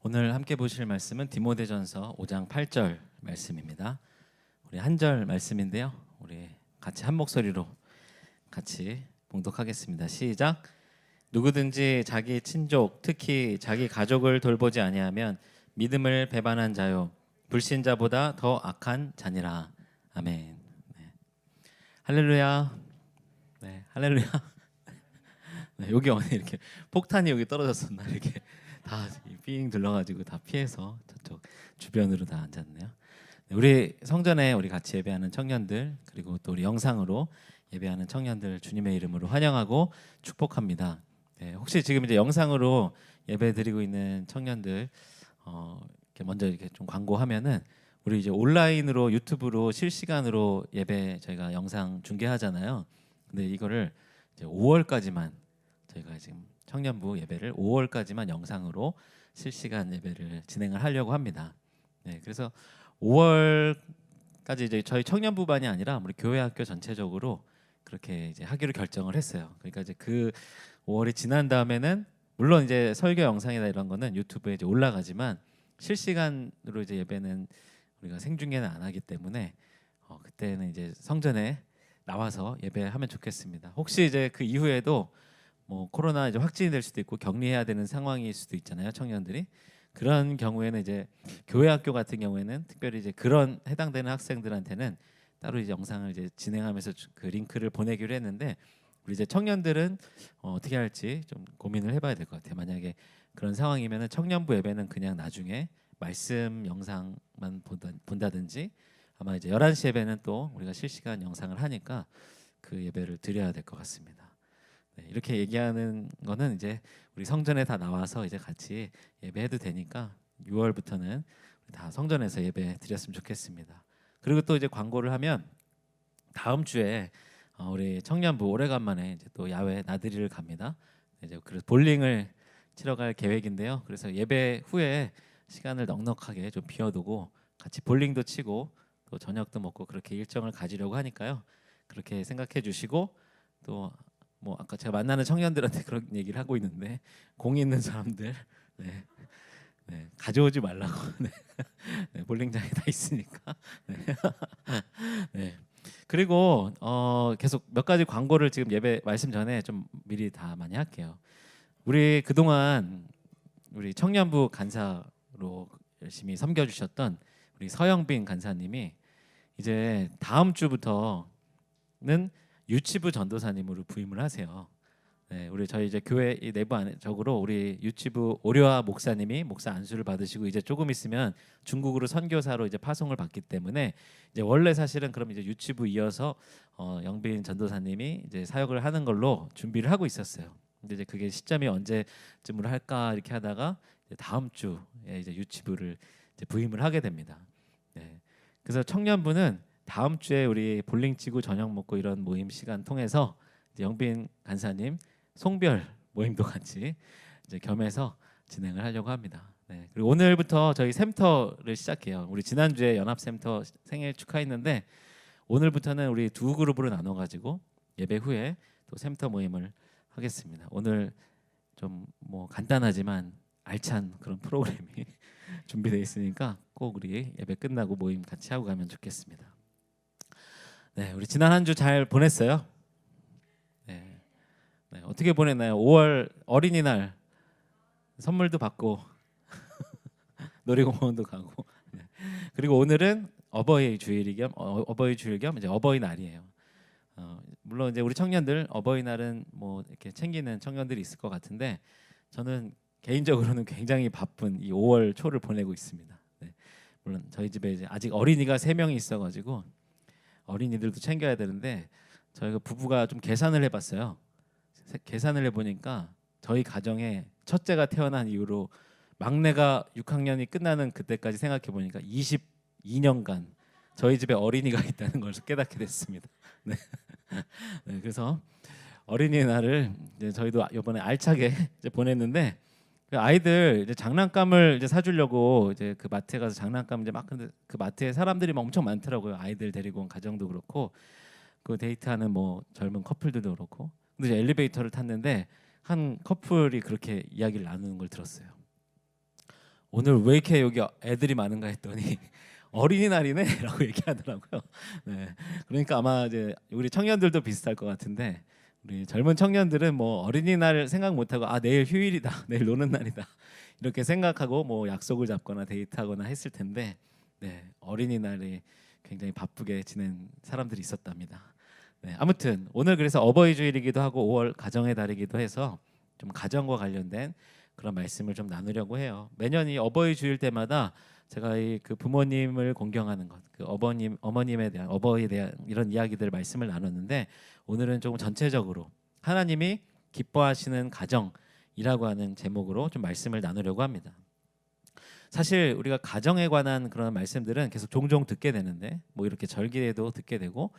오늘 함께 보실 말씀은 디모데전서 5장 8절 말씀입니다. 우리 한 절 말씀인데요. 우리 같이 한 목소리로 같이 봉독하겠습니다. 시작. 누구든지 자기 친족, 특히 자기 가족을 돌보지 아니하면 믿음을 배반한 자요 불신자보다 더 악한 자니라. 아멘. 네. 할렐루야. 네, 할렐루야. 네, 여기 오늘 이렇게 폭탄이 여기 떨어졌었나 이렇게 다 삥 둘러가지고 다 피해서 저쪽 주변으로 다 앉았네요. 네, 우리 성전에 우리 같이 예배하는 청년들 그리고 또 우리 영상으로 예배하는 청년들 주님의 이름으로 환영하고 축복합니다. 네, 혹시 지금 이제 영상으로 예배 드리고 있는 청년들 이렇게 먼저 이렇게 좀 광고하면은 우리 이제 온라인으로 유튜브로 실시간으로 예배 저희가 영상 중계하잖아요. 근데 이거를 이제 5월까지만 저희가 지금 청년부 예배를 5월까지만 영상으로 실시간 예배를 진행을 하려고 합니다. 네, 그래서 5월까지 이제 저희 청년부만이 아니라 우리 교회 학교 전체적으로 그렇게 이제 하기로 결정을 했어요. 그러니까 이제 그 5월이 지난 다음에는 물론 이제 설교 영상이나 이런 거는 유튜브에 이제 올라가지만 실시간으로 이제 예배는 우리가 생중계는 안 하기 때문에 그때는 이제 성전에 나와서 예배하면 좋겠습니다. 혹시 이제 그 이후에도 뭐 코로나 이제 확진이 될 수도 있고 격리해야 되는 상황일 수도 있잖아요, 청년들이. 그런 경우에는 이제 교회 학교 같은 경우에는 특별히 이제 그런 해당되는 학생들한테는 따로 이제 영상을 이제 진행하면서 그 링크를 보내기로 했는데 우리 이제 청년들은 어떻게 할지 좀 고민을 해봐야 될 것 같아요. 만약에 그런 상황이면은 청년부 예배는 그냥 나중에 말씀 영상만 본다든지 아마 이제 11시 예배는 또 우리가 실시간 영상을 하니까 그 예배를 드려야 될 것 같습니다. 네, 이렇게 얘기하는 거는 이제 우리 성전에 다 나와서 이제 같이 예배해도 되니까 6월부터는 다 성전에서 예배 드렸으면 좋겠습니다. 그리고 또 이제 광고를 하면 다음 주에 우리 청년부 오래간만에 이제 또 야외 나들이를 갑니다. 이제 그래서 볼링을 치러 갈 계획인데요. 그래서 예배 후에 시간을 넉넉하게 좀 비워두고 같이 볼링도 치고 또 저녁도 먹고 그렇게 일정을 가지려고 하니까요. 그렇게 생각해 주시고 또 뭐 아까 제가 만나는 청년들한테 그런 얘기를 하고 있는데 공이 있는 사람들 네, 네, 가져오지 말라고 네, 네, 볼링장에 다 있으니까 네. 네. 그리고 계속 몇 가지 광고를 지금 예배 말씀 전에 좀 미리 다 많이 할게요. 우리 그동안 우리 청년부 간사로 열심히 섬겨주셨던 우리 서영빈 간사님이 이제 다음 주부터는 유치부 전도사님으로 부임을 하세요. 네, 우리 저희 이제 교회 이 내부 안적으로 우리 유치부 오려아 목사님이 목사 안수를 받으시고 이제 조금 있으면 중국으로 선교사로 이제 파송을 받기 때문에 이제 원래 사실은 그럼 이제 유치부 이어서 영빈 전도사님이 이제 사역을 하는 걸로 준비를 하고 있었어요. 근데 이제 그게 시점이 언제쯤으로 할까 이렇게 하다가 이제 다음 주에 이제 유치부를 이제 부임을 하게 됩니다. 네, 그래서 청년부는 다음 주에 우리 볼링 치고 저녁 먹고 이런 모임 시간 통해서 이제 영빈 간사님 송별 모임도 같이 이제 겸해서 진행을 하려고 합니다. 네. 그리고 오늘부터 저희 샘터를 시작해요. 우리 지난주에 연합샘터 생일 축하했는데 오늘부터는 우리 두 그룹으로 나눠 가지고 예배 후에 또 샘터 모임을 하겠습니다. 오늘 좀 뭐 간단하지만 알찬 그런 프로그램이 준비되어 있으니까 꼭 우리 예배 끝나고 모임 같이 하고 가면 좋겠습니다. 네, 우리 지난 한 주 잘 보냈어요. 네. 네, 어떻게 보냈나요? 5월 어린이날 선물도 받고 놀이공원도 가고 네. 그리고 오늘은 어버이 주일 겸 이제 어버이날이에요. 물론 이제 우리 청년들 어버이날은 뭐 이렇게 챙기는 청년들이 있을 것 같은데 저는 개인적으로는 굉장히 바쁜 이 5월 초를 보내고 있습니다. 네. 물론 저희 집에 이제 아직 어린이가 3명이 있어가지고 어린이들도 챙겨야 되는데 저희가 부부가 좀 계산을 해봤어요. 계산을 해보니까 저희 가정에 첫째가 태어난 이후로 막내가 6학년이 끝나는 그때까지 생각해 보니까 22년간 저희 집에 어린이가 있다는 걸 깨닫게 됐습니다. 네. 네, 그래서 어린이날을 이제 저희도 이번에 알차게 이제 보냈는데 그 아이들 이제 장난감을 이제 사주려고 이제 그 마트에 가서 장난감 이제 막 근데 그 마트에 사람들이 막 엄청 많더라고요. 아이들 데리고 온 가정도 그렇고 그 데이트하는 뭐 젊은 커플들도 그렇고 근데 이제 엘리베이터를 탔는데 한 커플이 그렇게 이야기를 나누는 걸 들었어요. 오늘 왜 이렇게 여기 애들이 많은가 했더니 어린이날이네라고 얘기하더라고요. 네, 그러니까 아마 이제 우리 청년들도 비슷할 것 같은데 우리 젊은 청년들은 뭐 어린이날 생각 못하고 아 내일 휴일이다, 내일 노는 날이다 이렇게 생각하고 뭐 약속을 잡거나 데이트하거나 했을 텐데 네, 어린이날이 굉장히 바쁘게 지낸 사람들이 있었답니다. 네, 아무튼 오늘 그래서 어버이 주일이기도 하고 5월 가정의 달이기도 해서 좀 가정과 관련된 그런 말씀을 좀 나누려고 해요. 매년 이 어버이 주일 때마다 제가 이 그 부모님을 공경하는 것, 그 어버님, 어머님에 대한 어버이에 대한 이런 이야기들 말씀을 나눴는데 오늘은 조금 전체적으로 하나님이 기뻐하시는 가정이라고 하는 제목으로 좀 말씀을 나누려고 합니다. 사실 우리가 가정에 관한 그런 말씀들은 계속 종종 듣게 되는데 뭐 이렇게 절기에도 듣게 되고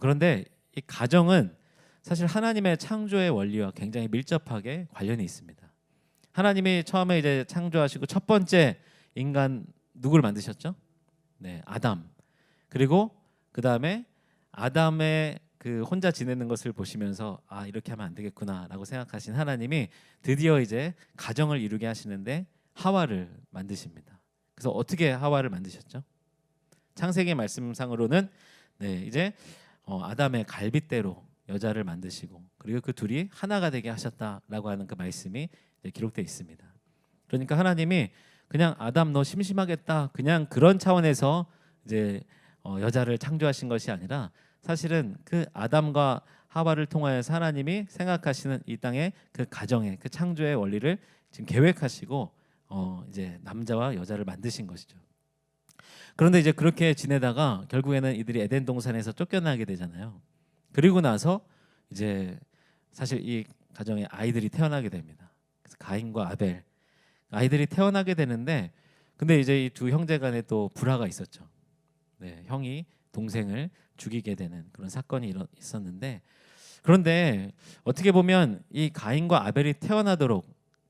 그런데 이 가정은 사실 하나님의 창조의 원리와 굉장히 밀접하게 관련이 있습니다. 하나님이 처음에 이제 창조하시고 첫 번째 인간 누구를 만드셨죠? 네, 아담. 그리고 그 다음에 아담의 그 혼자 지내는 것을 보시면서 아 이렇게 하면 안 되겠구나라고 생각하신 하나님이 드디어 이제 가정을 이루게 하시는데 하와를 만드십니다. 그래서 어떻게 하와를 만드셨죠? 창세기 말씀상으로는 네, 이제 아담의 갈빗대로 여자를 만드시고 그리고 그 둘이 하나가 되게 하셨다라고 하는 그 말씀이 기록되어 있습니다. 그러니까 하나님이 그냥 아담 너 심심하겠다 그냥 그런 차원에서 이제 여자를 창조하신 것이 아니라 사실은 그 아담과 하와를 통하여서 하나님이 생각하시는 이 땅의 그 가정의 그 창조의 원리를 지금 계획하시고 이제 남자와 여자를 만드신 것이죠. 그런데 이제 그렇게 지내다가 결국에는 이들이 에덴 동산에서 쫓겨나게 되잖아요. 그리고 나서 이제 사실 이 가정에 아이들이 태어나게 됩니다. 그래서 가인과 아벨 아이들이 태어나게 되는데 근데 이제 이 두 형제 간에 또 불화가 있었죠. 네, 형이 동생을 죽이게 되는 그런 사건이 있었는데 그런데 어떻게 보면 이 가인과 아벨이 태어나도록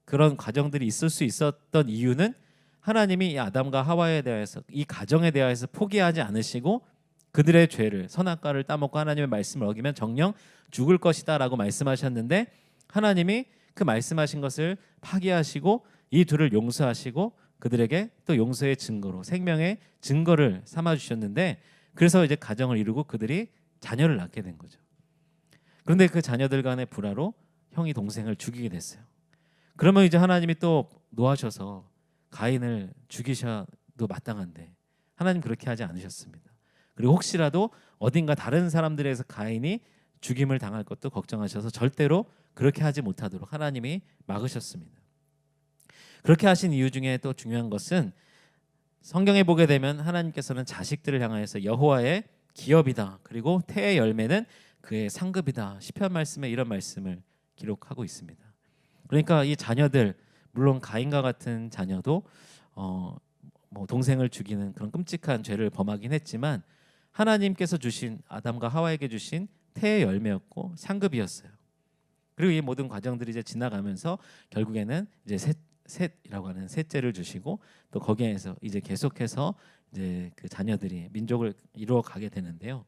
그런 과정들이 있을 수 있었던 이유는 하나님이 이 아담과 하와에 대해서 이 가정에 대해서 포기하지 않으시고 그들의 죄를 선악과를 따먹고 하나님의 말씀을 어기면 정녕 죽을 것이다라고 말씀하셨는데 하나님이 그 말씀하신 것을 파기하시고 이 둘을 용서하시고 그들에게 또 용서의 증거로 생명의 증거를 삼아 주셨는데 그래서 이제 가정을 이루고 그들이 자녀를 낳게 된 거죠. 그런데 그 자녀들 간의 불화로 형이 동생을 죽이게 됐어요. 그러면 이제 하나님이 또 노하셔서 가인을 죽이셔도 마땅한데 하나님 그렇게 하지 않으셨습니다. 그리고 혹시라도 어딘가 다른 사람들에서 가인이 죽임을 당할 것도 걱정하셔서 절대로 그렇게 하지 못하도록 하나님이 막으셨습니다. 그렇게 하신 이유 중에 또 중요한 것은 성경에 보게 되면 하나님께서는 자식들을 향하여서 여호와의 기업이다. 그리고 태의 열매는 그의 상급이다. 시편 말씀에 이런 말씀을 기록하고 있습니다. 그러니까 이 자녀들 물론 가인과 같은 자녀도 뭐 동생을 죽이는 그런 끔찍한 죄를 범하긴 했지만 하나님께서 주신 아담과 하와에게 주신 태의 열매였고 상급이었어요. 그리고 이 모든 과정들이 이제 지나가면서 결국에는 이제 셋이라고 하는 셋째를 주시고 또 거기에서 이제 계속해서 이제 그 자녀들이 민족을 이루어 가게 되는데요.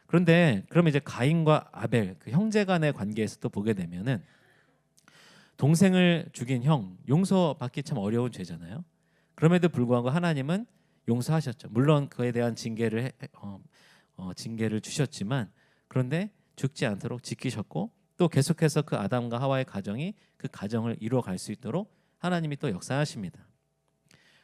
그런데 그럼 이제 가인과 아벨 그 형제 간의 관계에서 또 보게 되면은 동생을 죽인 형 용서받기 참 어려운 죄잖아요. 그럼에도 불구하고 하나님은 용서하셨죠. 물론 그에 대한 징계를 주셨지만 그런데 죽지 않도록 지키셨고 또 계속해서 그 아담과 하와의 가정이 그 가정을 이루어갈 수 있도록 하나님이 또 역사하십니다.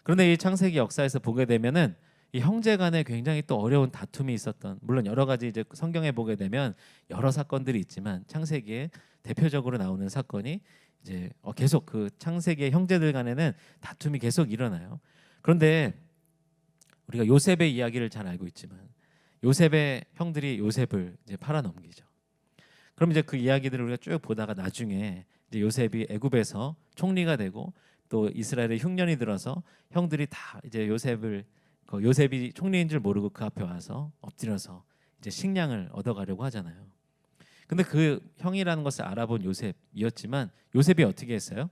그런데 이 창세기 역사에서 보게 되면은 이 형제 간에 굉장히 또 어려운 다툼이 있었던 물론 여러 가지 이제 성경에 보게 되면 여러 사건들이 있지만 창세기에 대표적으로 나오는 사건이 이제 계속 그 창세기의 형제들 간에는 다툼이 계속 일어나요. 그런데 우리가 요셉의 이야기를 잘 알고 있지만 요셉의 형들이 요셉을 이제 팔아넘기죠. 그럼 이제 그 이야기들을 우리가 쭉 보다가 나중에 이제 요셉이 애굽에서 총리가 되고 또 이스라엘의 흉년이 들어서 형들이 다 이제 요셉이 총리인 줄 모르고 그 앞에 와서 엎드려서 이제 식량을 얻어가려고 하잖아요. 근데 그 형이라는 것을 알아본 요셉이었지만 요셉이 어떻게 했어요?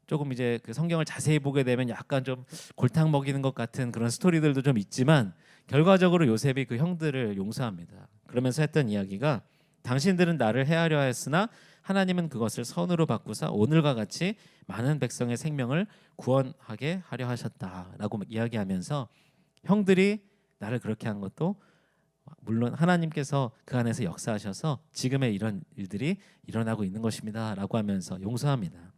조금 이제 그 성경을 자세히 보게 되면 약간 좀 골탕 먹이는 것 같은 그런 스토리들도 좀 있지만 결과적으로 요셉이 그 형들을 용서합니다. 그러면서 했던 이야기가 당신들은 나를 해하려 했으나 하나님은 그것을 선으로 바꾸사 오늘과 같이 많은 백성의 생명을 구원하게 하려 하셨다라고 이야기하면서 형들이 나를 그렇게 한 것도 물론 하나님께서 그 안에서 역사하셔서 지금의 이런 일들이 일어나고 있는 것입니다라고 하면서 용서합니다.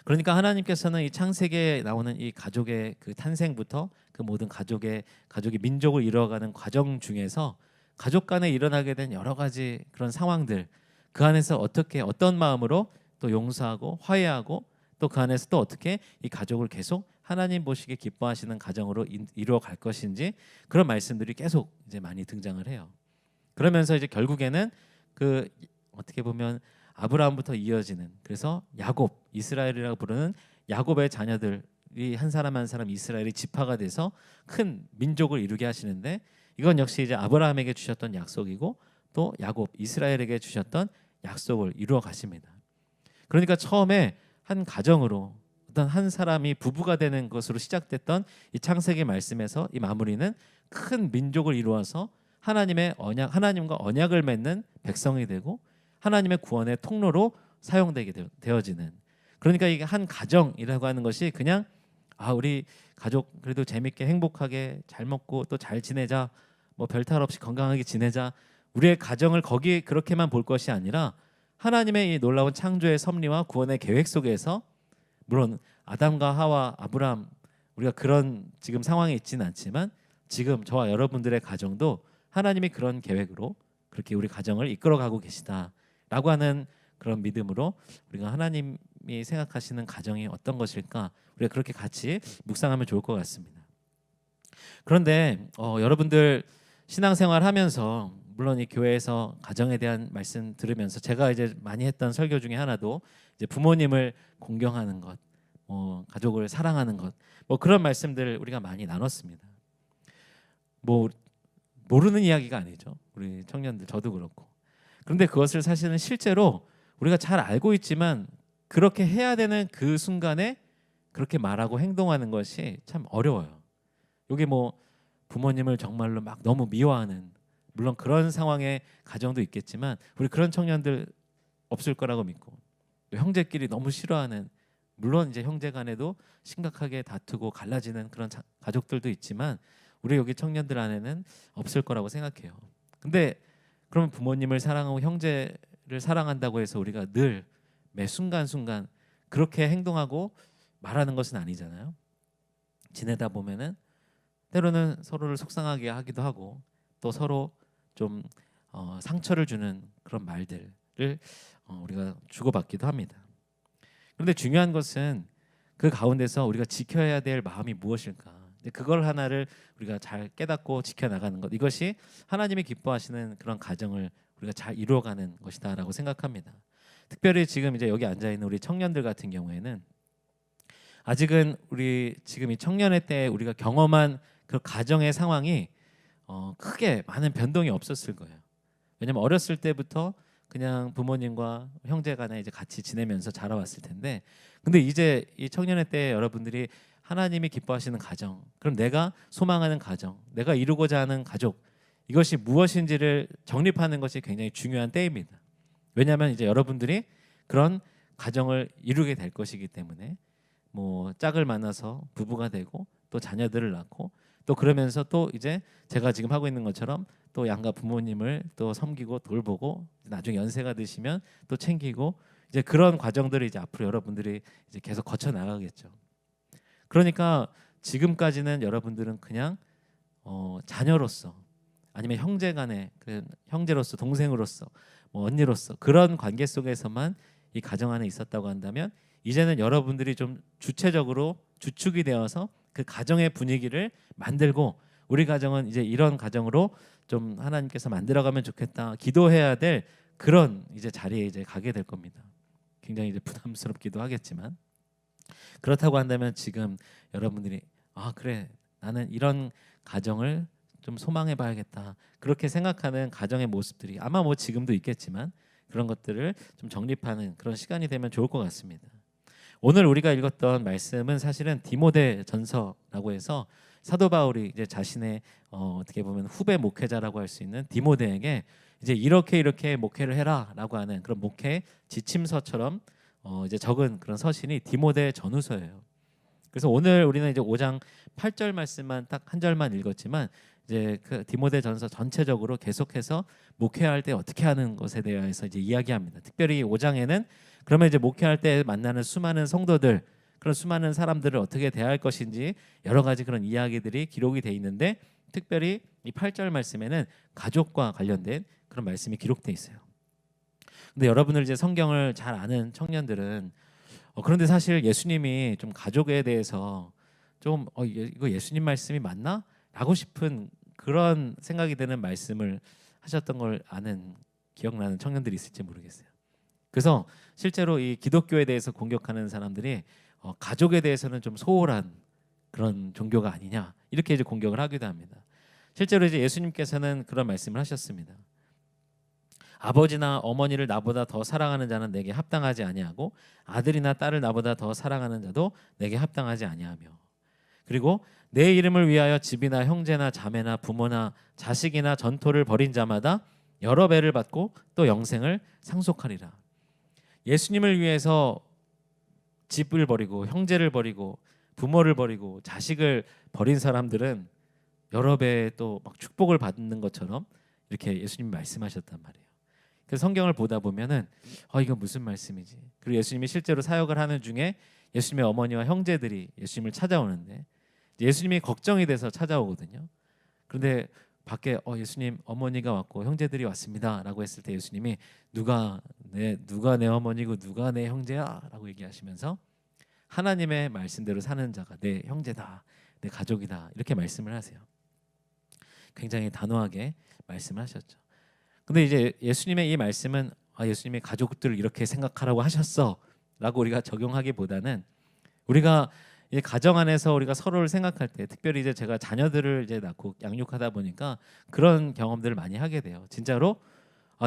그러니까 하나님께서는 이 창세기에 나오는 이 가족의 그 탄생부터 그 모든 가족이 민족을 이루어가는 과정 중에서 가족 간에 일어나게 된 여러 가지 그런 상황들, 그 안에서 어떻게 어떤 마음으로 또 용서하고 화해하고 또 그 안에서 또 어떻게 이 가족을 계속 하나님 보시기에 기뻐하시는 가정으로 이루어 갈 것인지 그런 말씀들이 계속 이제 많이 등장을 해요. 그러면서 이제 결국에는 그 어떻게 보면 아브라함부터 이어지는, 그래서 야곱, 이스라엘이라고 부르는 야곱의 자녀들이 한 사람 한 사람 이스라엘이 지파가 돼서 큰 민족을 이루게 하시는데, 이건 역시 이제 아브라함에게 주셨던 약속이고 또 야곱, 이스라엘에게 주셨던 약속을 이루어 가십니다. 그러니까 처음에 한 가정으로 어떤 한 사람이 부부가 되는 것으로 시작됐던 이 창세기 말씀에서 이 마무리는 큰 민족을 이루어서 하나님의 언약, 하나님과 언약을 맺는 백성이 되고 하나님의 구원의 통로로 사용되게 되어지는, 그러니까 이게 한 가정이라고 하는 것이 그냥 우리 가족 그래도 재밌게 행복하게 잘 먹고 또 잘 지내자, 뭐 별탈 없이 건강하게 지내자, 우리의 가정을 거기에 그렇게만 볼 것이 아니라 하나님의 이 놀라운 창조의 섭리와 구원의 계획 속에서, 물론 아담과 하와, 아브라함, 우리가 그런 지금 상황에 있지는 않지만 지금 저와 여러분들의 가정도 하나님이 그런 계획으로 그렇게 우리 가정을 이끌어가고 계시다라고 하는 그런 믿음으로 우리가 하나님이 생각하시는 가정이 어떤 것일까, 우리가 그렇게 같이 묵상하면 좋을 것 같습니다. 그런데 여러분들 신앙생활 하면서 물론 이 교회에서 가정에 대한 말씀 들으면서 제가 이제 많이 했던 설교 중에 하나도 이제 부모님을 공경하는 것, 가족을 사랑하는 것, 뭐 그런 말씀들 우리가 많이 나눴습니다. 뭐 모르는 이야기가 아니죠. 우리 청년들, 저도 그렇고. 그런데 그것을 사실은 실제로 우리가 잘 알고 있지만 그렇게 해야 되는 그 순간에 그렇게 말하고 행동하는 것이 참 어려워요. 여기 뭐 부모님을 정말로 막 너무 미워하는, 물론 그런 상황의 가정도 있겠지만 우리 그런 청년들 없을 거라고 믿고, 또 형제끼리 너무 싫어하는, 물론 이제 형제 간에도 심각하게 다투고 갈라지는 그런 가족들도 있지만 우리 여기 청년들 안에는 없을 거라고 생각해요. 근데 그러면 부모님을 사랑하고 형제를 사랑한다고 해서 우리가 늘 매 순간순간 그렇게 행동하고 말하는 것은 아니잖아요. 지내다 보면은 때로는 서로를 속상하게 하기도 하고 또 서로 좀 상처를 주는 그런 말들을 우리가 주고받기도 합니다. 그런데 중요한 것은 그 가운데서 우리가 지켜야 될 마음이 무엇일까? 그걸 하나를 우리가 잘 깨닫고 지켜나가는 것, 이것이 하나님이 기뻐하시는 그런 가정을 우리가 잘 이루어가는 것이다라고 생각합니다. 특별히 지금 이제 여기 앉아 있는 우리 청년들 같은 경우에는 아직은 우리 지금 이 청년의 때에 우리가 경험한 그 가정의 상황이 크게 많은 변동이 없었을 거예요. 왜냐하면 어렸을 때부터 그냥 부모님과 형제간에 이제 같이 지내면서 자라왔을 텐데, 근데 이제 이 청년의 때에 여러분들이 하나님이 기뻐하시는 가정, 그럼 내가 소망하는 가정, 내가 이루고자 하는 가족, 이것이 무엇인지를 정립하는 것이 굉장히 중요한 때입니다. 왜냐하면 이제 여러분들이 그런 가정을 이루게 될 것이기 때문에, 뭐 짝을 만나서 부부가 되고 또 자녀들을 낳고 또 그러면서 또 이제 제가 지금 하고 있는 것처럼 또 양가 부모님을 또 섬기고 돌보고 나중에 연세가 드시면 또 챙기고, 이제 그런 과정들을 이제 앞으로 여러분들이 이제 계속 거쳐 나가겠죠. 그러니까 지금까지는 여러분들은 그냥 자녀로서 아니면 형제간의 그 형제로서, 동생으로서, 뭐 언니로서 그런 관계 속에서만 이 가정 안에 있었다고 한다면, 이제는 여러분들이 좀 주체적으로 주축이 되어서 그 가정의 분위기를 만들고, 우리 가정은 이제 이런 가정으로 좀 하나님께서 만들어가면 좋겠다, 기도해야 될 그런 이제 자리에 이제 가게 될 겁니다. 굉장히 이제 부담스럽기도 하겠지만, 그렇다고 한다면 지금 여러분들이 그래, 나는 이런 가정을 좀 소망해봐야겠다, 그렇게 생각하는 가정의 모습들이 아마 뭐 지금도 있겠지만 그런 것들을 좀 정립하는 그런 시간이 되면 좋을 것 같습니다. 오늘 우리가 읽었던 말씀은 사실은 디모데 전서라고 해서 사도 바울이 이제 자신의 어떻게 보면 후배 목회자라고 할 수 있는 디모데에게 이제 이렇게 목회를 해라라고 하는 그런 목회 지침서처럼 이제 적은 그런 서신이 디모데 전후서예요. 그래서 오늘 우리는 이제 5장 8절 말씀만 딱 한 절만 읽었지만 이제 그 디모데전서 전체적으로 계속해서 목회할 때 어떻게 하는 것에 대해서 이제 이야기합니다. 특별히 5장에는 그러면 이제 목회할 때 만나는 수많은 성도들, 그런 수많은 사람들을 어떻게 대할 것인지 여러 가지 그런 이야기들이 기록이 돼 있는데 특별히 이 8절 말씀에는 가족과 관련된 그런 말씀이 기록돼 있어요. 근데 여러분들 이제 성경을 잘 아는 청년들은 그런데 사실 예수님이 좀 가족에 대해서 좀 이거 예수님 말씀이 맞나? 라고 싶은 그런 생각이 드는 말씀을 하셨던 걸 아는 기억나는 청년들이 있을지 모르겠어요. 그래서 실제로 이 기독교에 대해서 공격하는 사람들이 가족에 대해서는 좀 소홀한 그런 종교가 아니냐 이렇게 이제 공격을 하기도 합니다. 실제로 이제 예수님께서는 그런 말씀을 하셨습니다. 아버지나 어머니를 나보다 더 사랑하는 자는 내게 합당하지 아니하고 아들이나 딸을 나보다 더 사랑하는 자도 내게 합당하지 아니하며 그리고 내 이름을 위하여 집이나 형제나 자매나 부모나 자식이나 전토를 벌인 자마다 여러 배를 받고 또 영생을 상속하리라. 예수님을 위해서 집을 버리고 형제를 버리고 부모를 버리고 자식을 버린 사람들은 여러 배의 또 막 축복을 받는 것처럼 이렇게 예수님이 말씀하셨단 말이에요. 그래서 성경을 보다 보면은 이거 무슨 말씀이지? 그리고 예수님이 실제로 사역을 하는 중에 예수님의 어머니와 형제들이 예수님을 찾아오는데 예수님이 걱정이 돼서 찾아오거든요. 그런데 밖에 예수님 어머니가 왔고 형제들이 왔습니다라고 했을 때 예수님이 누가 내 어머니고 누가 내 형제야라고 얘기하시면서 하나님의 말씀대로 사는 자가 내 형제다, 내 가족이다 이렇게 말씀을 하세요. 굉장히 단호하게 말씀을 하셨죠. 근데 이제 예수님의 이 말씀은 예수님이 가족들을 이렇게 생각하라고 하셨어라고 우리가 적용하기보다는 우리가 이 가정 안에서 우리가 서로를 생각할 때 특별히 이제 제가 자녀들을 이제 낳고 양육하다 보니까 그런 경험들을 많이 하게 돼요. 진짜로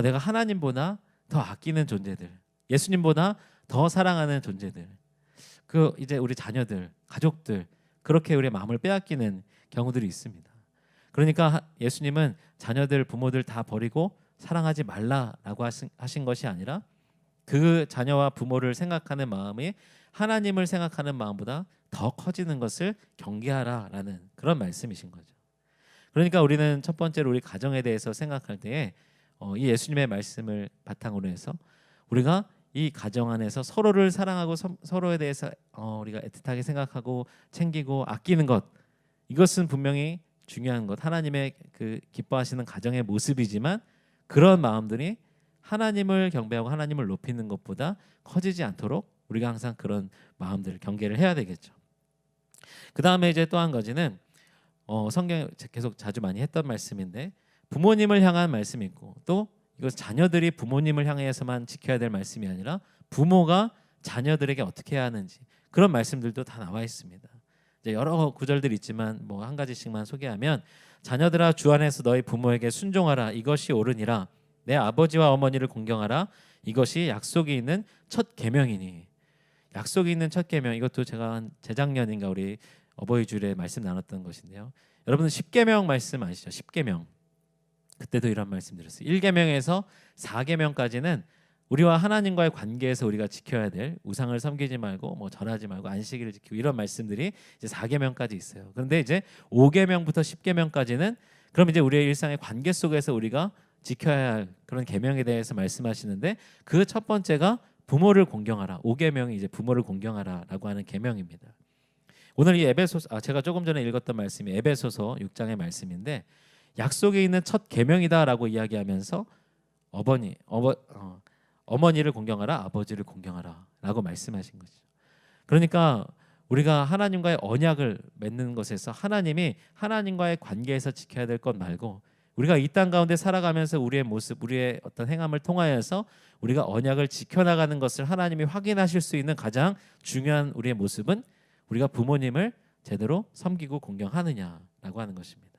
내가 하나님보다 더 아끼는 존재들, 예수님보다 더 사랑하는 존재들, 그 이제 우리 자녀들, 가족들 그렇게 우리의 마음을 빼앗기는 경우들이 있습니다. 그러니까 예수님은 자녀들, 부모들 다 버리고 사랑하지 말라라고 하신 것이 아니라 그 자녀와 부모를 생각하는 마음이 하나님을 생각하는 마음보다 더 커지는 것을 경계하라라는 그런 말씀이신 거죠. 그러니까 우리는 첫 번째로 우리 가정에 대해서 생각할 때에 이 예수님의 말씀을 바탕으로 해서 우리가 이 가정 안에서 서로를 사랑하고 서로에 대해서 우리가 애틋하게 생각하고 챙기고 아끼는 것 이것은 분명히 중요한 것 하나님의 그 기뻐하시는 가정의 모습이지만 그런 마음들이 하나님을 경배하고 하나님을 높이는 것보다 커지지 않도록 우리가 항상 그런 마음들을 경계를 해야 되겠죠. 그 다음에 이제 또 한 가지는 성경에 계속 자주 많이 했던 말씀인데 부모님을 향한 말씀이 있고 또 이것 자녀들이 부모님을 향해서만 지켜야 될 말씀이 아니라 부모가 자녀들에게 어떻게 해야 하는지 그런 말씀들도 다 나와 있습니다. 이제 여러 구절들 있지만 뭐 한 가지씩만 소개하면 자녀들아 주 안에서 너희 부모에게 순종하라 이것이 옳으니라 내 아버지와 어머니를 공경하라 이것이 약속이 있는 첫 계명이니 약속이 있는 첫 계명 이것도 제가 재작년인가 우리 어버이 주일에 말씀 나눴던 것인데요. 여러분 10계명 말씀 아시죠? 10계명 그때도 이런 말씀 드렸어요. 1계명에서 4계명까지는 우리와 하나님과의 관계에서 우리가 지켜야 될 우상을 섬기지 말고 뭐 절하지 말고 안식일을 지키고 이런 말씀들이 이제 4계명까지 있어요. 그런데 이제 5계명부터 10계명까지는 그럼 이제 우리의 일상의 관계 속에서 우리가 지켜야 할 그런 계명에 대해서 말씀하시는데 그 첫 번째가 부모를 공경하라. 5계명이 이제 부모를 공경하라라고 하는 계명입니다. 오늘 이 에베소서 제가 조금 전에 읽었던 말씀이 에베소서 6장의 말씀인데 약속에 있는 첫 계명이다라고 이야기하면서 어머니를 공경하라, 아버지를 공경하라라고 말씀하신 거죠. 그러니까 우리가 하나님과의 언약을 맺는 것에서 하나님이 하나님과의 관계에서 지켜야 될 것 말고 우리가 이 땅 가운데 살아가면서 우리의 모습, 우리의 어떤 행함을 통하여서 우리가 언약을 지켜나가는 것을 하나님이 확인하실 수 있는 가장 중요한 우리의 모습은 우리가 부모님을 제대로 섬기고 공경하느냐라고 하는 것입니다.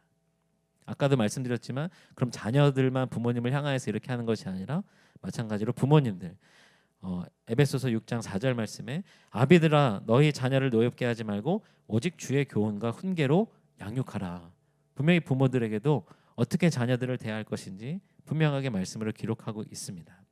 아까도 말씀드렸지만 그럼 자녀들만 부모님을 향하여서 이렇게 하는 것이 아니라 마찬가지로 부모님들 에베소서 6장 4절 말씀에 아비들아 너희 자녀를 노엽게 하지 말고 오직 주의 교훈과 훈계로 양육하라. 분명히 부모들에게도 어떻게 자녀들을 대할 것인지 분명하게 말씀으로 기록하고 있습니다.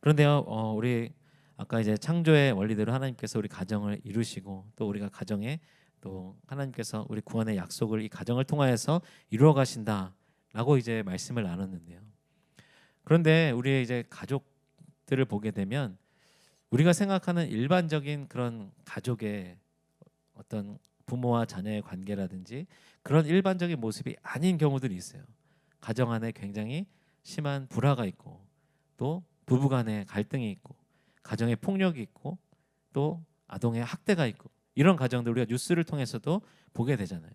그런데요, 우리 아까 이제 창조의 원리대로 하나님께서 우리 가정을 이루시고 또 우리가 가정에 또 하나님께서 우리 구원의 약속을 이 가정을 통하여서 이루어 가신다라고 이제 말씀을 나눴는데요. 그런데 우리의 이제 가족들을 보게 되면 우리가 생각하는 일반적인 그런 가족의 어떤 부모와 자녀의 관계라든지 그런 일반적인 모습이 아닌 경우들이 있어요. 가정 안에 굉장히 심한 불화가 있고 또 부부간의 갈등이 있고 가정의 폭력이 있고 또 아동의 학대가 있고 이런 가정들 우리가 뉴스를 통해서도 보게 되잖아요.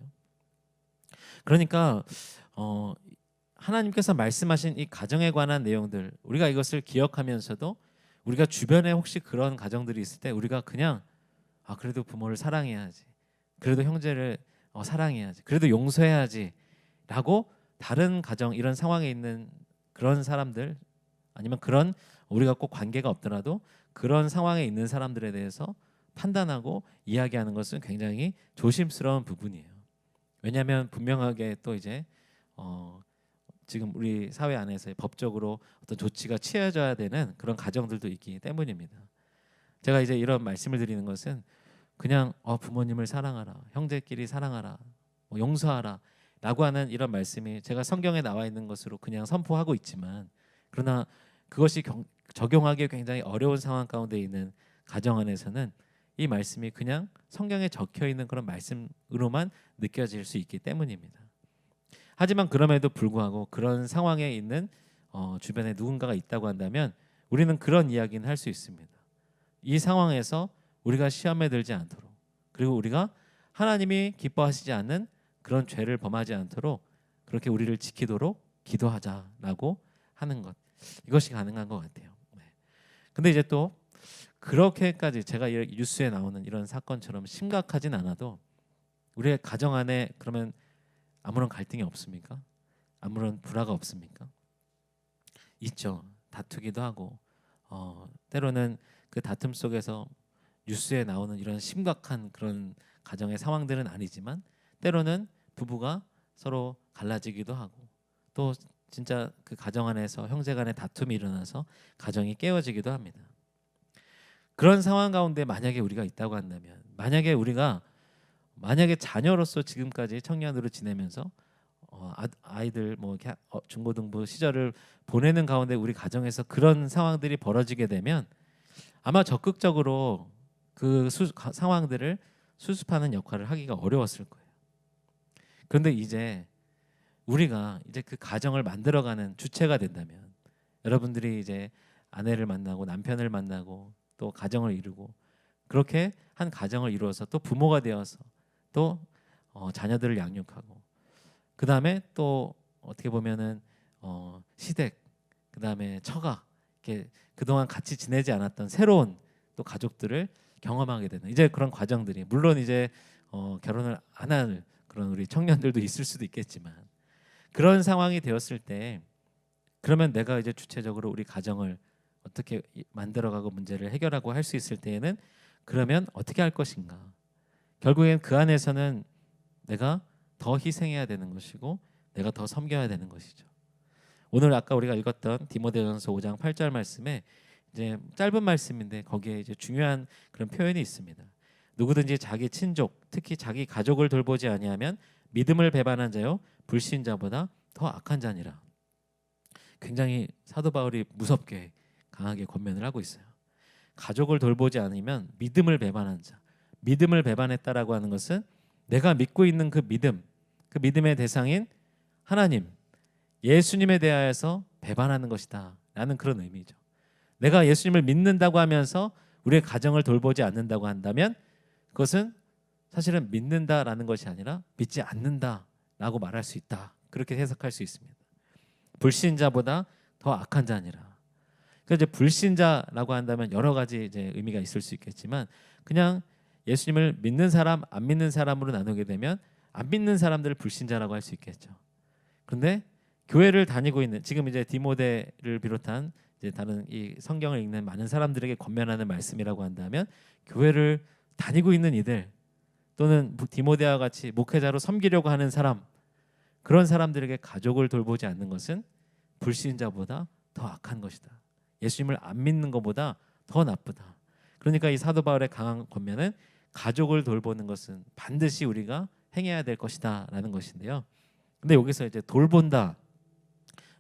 그러니까 하나님께서 말씀하신 이 가정에 관한 내용들 우리가 이것을 기억하면서도 우리가 주변에 혹시 그런 가정들이 있을 때 우리가 그냥 그래도 부모를 사랑해야지, 그래도 형제를 사랑해야지, 그래도 용서해야지 라고 다른 가정 이런 상황에 있는 그런 사람들 아니면 그런 우리가 꼭 관계가 없더라도 그런 상황에 있는 사람들에 대해서 판단하고 이야기하는 것은 굉장히 조심스러운 부분이에요. 왜냐하면 분명하게 또 이제 지금 우리 사회 안에서 법적으로 어떤 조치가 취해져야 되는 그런 가정들도 있기 때문입니다. 제가 이제 이런 말씀을 드리는 것은 그냥 부모님을 사랑하라, 형제끼리 사랑하라, 용서하라 라고 하는 이런 말씀이 제가 성경에 나와 있는 것으로 그냥 선포하고 있지만 그러나 그것이 적용하기 굉장히 어려운 상황 가운데 있는 가정 안에서는 이 말씀이 그냥 성경에 적혀 있는 그런 말씀으로만 느껴질 수 있기 때문입니다. 하지만 그럼에도 불구하고 그런 상황에 있는 주변에 누군가가 있다고 한다면 우리는 그런 이야기는 할 수 있습니다. 이 상황에서 우리가 시험에 들지 않도록 그리고 우리가 하나님이 기뻐하시지 않는 그런 죄를 범하지 않도록 그렇게 우리를 지키도록 기도하자라고 하는 것 이것이 가능한 것 같아요. 근데 이제 또 그렇게까지 제가 뉴스에 나오는 이런 사건처럼 심각하진 않아도 우리의 가정 안에 그러면 아무런 갈등이 없습니까? 아무런 불화가 없습니까? 있죠. 다투기도 하고 때로는 그 다툼 속에서 뉴스에 나오는 이런 심각한 그런 가정의 상황들은 아니지만 때로는 부부가 서로 갈라지기도 하고 또 진짜 그 가정 안에서 형제 간의 다툼이 일어나서 가정이 깨어지기도 합니다. 그런 상황 가운데 만약에 우리가 있다고 한다면 만약에 자녀로서 지금까지 청년으로 지내면서 아이들 뭐 이렇게 중고등부 시절을 보내는 가운데 우리 가정에서 그런 상황들이 벌어지게 되면 아마 적극적으로 그 상황들을 수습하는 역할을 하기가 어려웠을 거예요. 그런데 이제 우리가 이제 그 가정을 만들어가는 주체가 된다면 여러분들이 이제 아내를 만나고 남편을 만나고 또 가정을 이루고 그렇게 한 가정을 이루어서 또 부모가 되어서 또 자녀들을 양육하고 그 다음에 또 어떻게 보면은 시댁 그 다음에 처가 이렇게 그동안 같이 지내지 않았던 새로운 또 가족들을 경험하게 되는 이제 그런 과정들이 물론 이제 결혼을 안 할 그런 우리 청년들도 있을 수도 있겠지만 그런 상황이 되었을 때 그러면 내가 이제 주체적으로 우리 가정을 어떻게 만들어가고 문제를 해결하고 할 수 있을 때에는 그러면 어떻게 할 것인가? 결국엔 그 안에서는 내가 더 희생해야 되는 것이고 내가 더 섬겨야 되는 것이죠. 오늘 아까 우리가 읽었던 디모데전서 5장 8절 말씀에 이제 짧은 말씀인데 거기에 이제 중요한 그런 표현이 있습니다. 누구든지 자기 친족, 특히 자기 가족을 돌보지 아니하면 믿음을 배반한 자요 불신자보다 더 악한 자니라. 굉장히 사도 바울이 무섭게 강하게 권면을 하고 있어요. 가족을 돌보지 않으면 믿음을 배반한 자. 믿음을 배반했다라고 하는 것은 내가 믿고 있는 그 믿음의 대상인 하나님, 예수님에 대하여서 배반하는 것이다 라는 그런 의미죠. 내가 예수님을 믿는다고 하면서 우리의 가정을 돌보지 않는다고 한다면 그것은 사실은 믿는다라는 것이 아니라 믿지 않는다라고 말할 수 있다. 그렇게 해석할 수 있습니다. 불신자보다 더 악한 자니라. 그러니까 이제 불신자라고 한다면 여러 가지 이제 의미가 있을 수 있겠지만 그냥 예수님을 믿는 사람, 안 믿는 사람으로 나누게 되면 안 믿는 사람들을 불신자라고 할 수 있겠죠. 그런데 교회를 다니고 있는 지금 이제 디모데를 비롯한 이제 다른 이 성경을 읽는 많은 사람들에게 권면하는 말씀이라고 한다면 교회를 다니고 있는 이들 또는 디모데와 같이 목회자로 섬기려고 하는 사람, 그런 사람들에게 가족을 돌보지 않는 것은 불신자보다 더 악한 것이다. 예수님을 안 믿는 것보다 더 나쁘다. 그러니까 이 사도 바울의 강한 권면은 가족을 돌보는 것은 반드시 우리가 행해야 될 것이다라는 것인데요. 근데 여기서 이제 돌본다,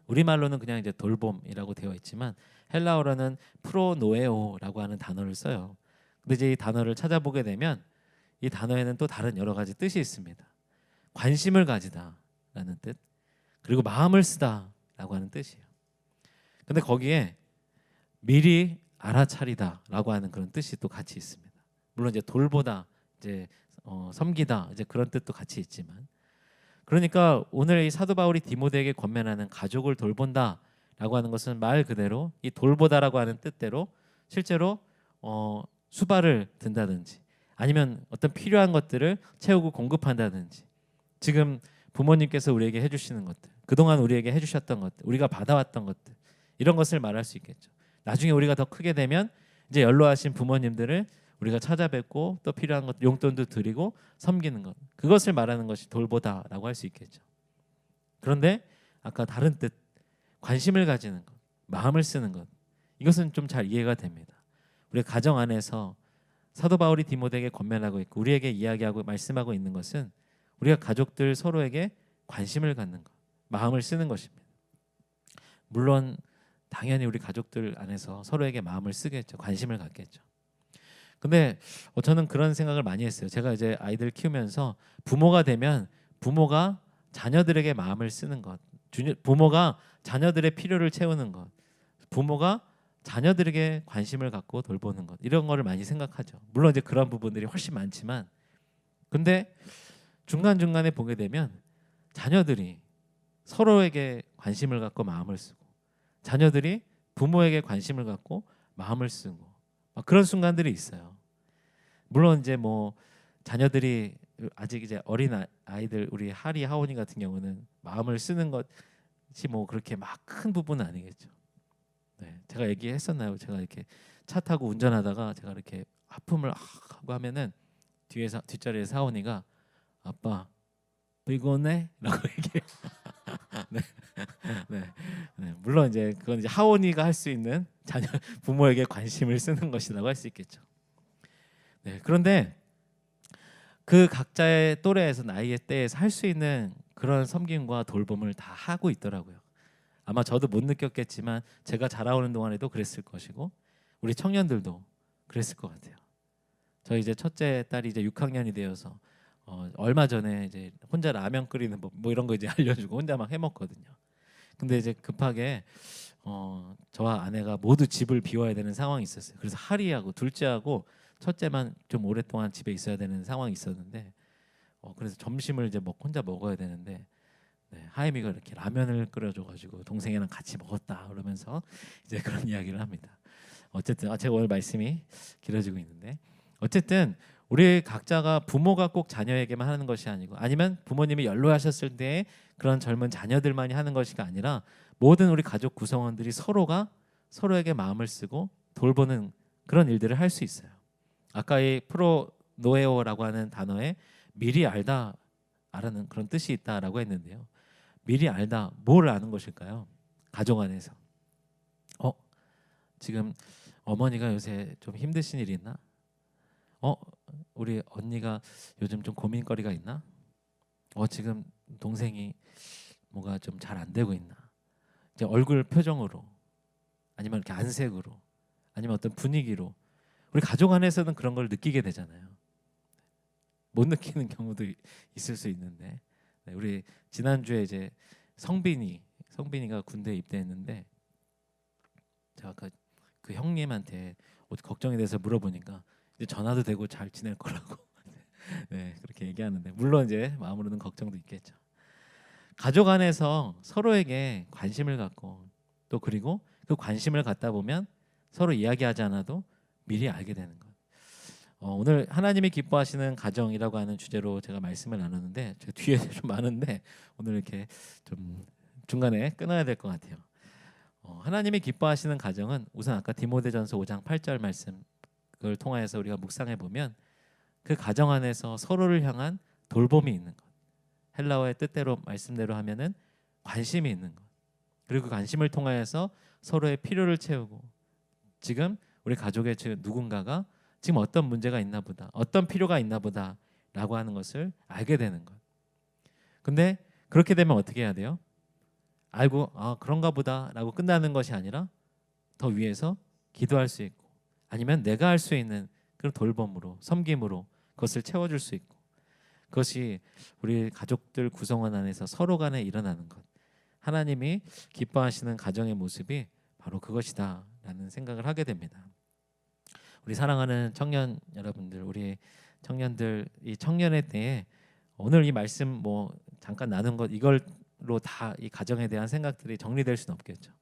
우리말로는 그냥 이제 돌봄이라고 되어 있지만 헬라어로는 프로노에오라고 하는 단어를 써요. 근데 이제 이 단어를 찾아보게 되면 이 단어에는 또 다른 여러 가지 뜻이 있습니다. 관심을 가지다라는 뜻, 그리고 마음을 쓰다라고 하는 뜻이에요. 근데 거기에 미리 알아차리다라고 하는 그런 뜻이 또 같이 있습니다. 물론 이제 돌보다, 이제 섬기다, 이제 그런 뜻도 같이 있지만, 그러니까 오늘 이 사도 바울이 디모데에게 권면하는 가족을 돌본다라고 하는 것은 말 그대로 이 돌보다라고 하는 뜻대로 실제로 수발을 든다든지 아니면 어떤 필요한 것들을 채우고 공급한다든지, 지금 부모님께서 우리에게 해주시는 것들, 그동안 우리에게 해주셨던 것들, 우리가 받아왔던 것들, 이런 것을 말할 수 있겠죠. 나중에 우리가 더 크게 되면 이제 연로하신 부모님들을 우리가 찾아뵙고 또 필요한 것, 용돈도 드리고 섬기는 것, 그것을 말하는 것이 돌보다라고 할 수 있겠죠. 그런데 아까 다른 뜻, 관심을 가지는 것, 마음을 쓰는 것, 이것은 좀 잘 이해가 됩니다. 우리 가정 안에서 사도 바울이 디모데에게 권면하고 있고 우리에게 이야기하고 말씀하고 있는 것은 우리가 가족들 서로에게 관심을 갖는 것, 마음을 쓰는 것입니다. 물론 당연히 우리 가족들 안에서 서로에게 마음을 쓰겠죠. 관심을 갖겠죠. 근데 저는 그런 생각을 많이 했어요. 제가 이제 아이들 키우면서 부모가 되면 부모가 자녀들에게 마음을 쓰는 것, 부모가 자녀들의 필요를 채우는 것, 부모가 자녀들에게 관심을 갖고 돌보는 것, 이런 거를 많이 생각하죠. 물론 이제 그런 부분들이 훨씬 많지만, 근데 중간중간에 보게 되면 자녀들이 서로에게 관심을 갖고 마음을 쓰고 자녀들이 부모에게 관심을 갖고 마음을 쓰고 그런 순간들이 있어요. 물론 이제 뭐 자녀들이 아직 이제 어린 아이들, 우리 하리 하온이 같은 경우는 마음을 쓰는 것이 뭐 그렇게 막 큰 부분은 아니겠죠. 네, 제가 얘기했었나요? 제가 이렇게 차 타고 운전하다가 제가 이렇게 하품을 하고 하면은 뒤에서 뒷자리에서 하온이가 아빠 피곤해?라고 얘기해요. 네, 네, 네. 물론 이제 그건 이제 하온이가 할 수 있는 자녀 부모에게 관심을 쓰는 것이라고 할 수 있겠죠. 네, 그런데 그 각자의 또래에서 나이의 때에서 할 수 있는 그런 섬김과 돌봄을 다 하고 있더라고요. 아마 저도 못 느꼈겠지만 제가 자라오는 동안에도 그랬을 것이고 우리 청년들도 그랬을 것 같아요. 저희 이제 첫째 딸이 이제 6학년이 되어서 얼마 전에 이제 혼자 라면 끓이는 법 뭐 이런 거 이제 알려주고 혼자 막 해먹거든요. 근데 이제 급하게 저와 아내가 모두 집을 비워야 되는 상황이 있었어요. 그래서 하리하고 둘째하고 첫째만 좀 오랫동안 집에 있어야 되는 상황이 있었는데 그래서 점심을 이제 혼자 먹어야 되는데 네, 하임이가 이렇게 라면을 끓여줘가지고 동생이랑 같이 먹었다 그러면서 이제 그런 이야기를 합니다. 어쨌든 제가 오늘 말씀이 길어지고 있는데 어쨌든 우리 각자가 부모가 꼭 자녀에게만 하는 것이 아니고 아니면 부모님이 연로하셨을 때 그런 젊은 자녀들만이 하는 것이 아니라 모든 우리 가족 구성원들이 서로가 서로에게 마음을 쓰고 돌보는 그런 일들을 할 수 있어요. 아까 이 프로노에오라고 하는 단어에 미리 알다 라는 그런 뜻이 있다라고 했는데요. 미리 알다, 뭘 아는 것일까요? 가정 안에서 지금 어머니가 요새 좀 힘드신 일 있나? 우리 언니가 요즘 좀 고민거리가 있나? 지금 동생이 뭐가 좀 잘 안 되고 있나? 이제 얼굴 표정으로 아니면 이렇게 안색으로 아니면 어떤 분위기로 우리 가족 안에서는 그런 걸 느끼게 되잖아요. 못 느끼는 경우도 있을 수 있는데 우리 지난주에 이제 성빈이가 군대에 입대했는데 제가 그 형님한테 걱정이 돼서 물어보니까 이제 전화도 되고 잘 지낼 거라고 네, 그렇게 얘기하는데 물론 이제 마음으로는 걱정도 있겠죠. 가족 안에서 서로에게 관심을 갖고 또 그리고 그 관심을 갖다 보면 서로 이야기하지 않아도 미리 알게 되는 것. 오늘 하나님이 기뻐하시는 가정이라고 하는 주제로 제가 말씀을 나누는데 제 뒤에 좀 많은데 오늘 이렇게 좀 중간에 끊어야 될 것 같아요. 하나님이 기뻐하시는 가정은 우선 아까 디모데전서 5장 8절 말씀 그걸 통하여서 우리가 묵상해 보면 그 가정 안에서 서로를 향한 돌봄이 있는 것. 헬라어의 뜻대로 말씀대로 하면은 관심이 있는 것. 그리고 그 관심을 통하여서 서로의 필요를 채우고 지금 우리 가족의 누군가가 지금 어떤 문제가 있나 보다, 어떤 필요가 있나 보다라고 하는 것을 알게 되는 것. 근데 그렇게 되면 어떻게 해야 돼요? 알고 그런가 보다라고 끝나는 것이 아니라 더 위에서 기도할 수 있고 아니면 내가 할 수 있는 그런 돌봄으로 섬김으로 그것을 채워줄 수 있고 그것이 우리 가족들 구성원 안에서 서로 간에 일어나는 것. 하나님이 기뻐하시는 가정의 모습이 바로 그것이다라는 생각을 하게 됩니다. 우리 사랑하는 청년 여러분들, 우리 청년들 이 청년의 때에 오늘 이 말씀 뭐 잠깐 나눈 것 이걸로 다 이 가정에 대한 생각들이 정리될 수는 없겠죠.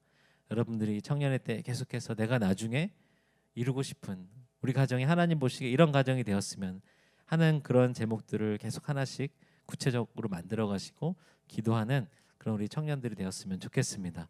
여러분들이 청년의 때 계속해서 내가 나중에 이루고 싶은 우리 가정이 하나님 보시기에 이런 가정이 되었으면 하는 그런 제목들을 계속 하나씩 구체적으로 만들어 가시고 기도하는 그런 우리 청년들이 되었으면 좋겠습니다.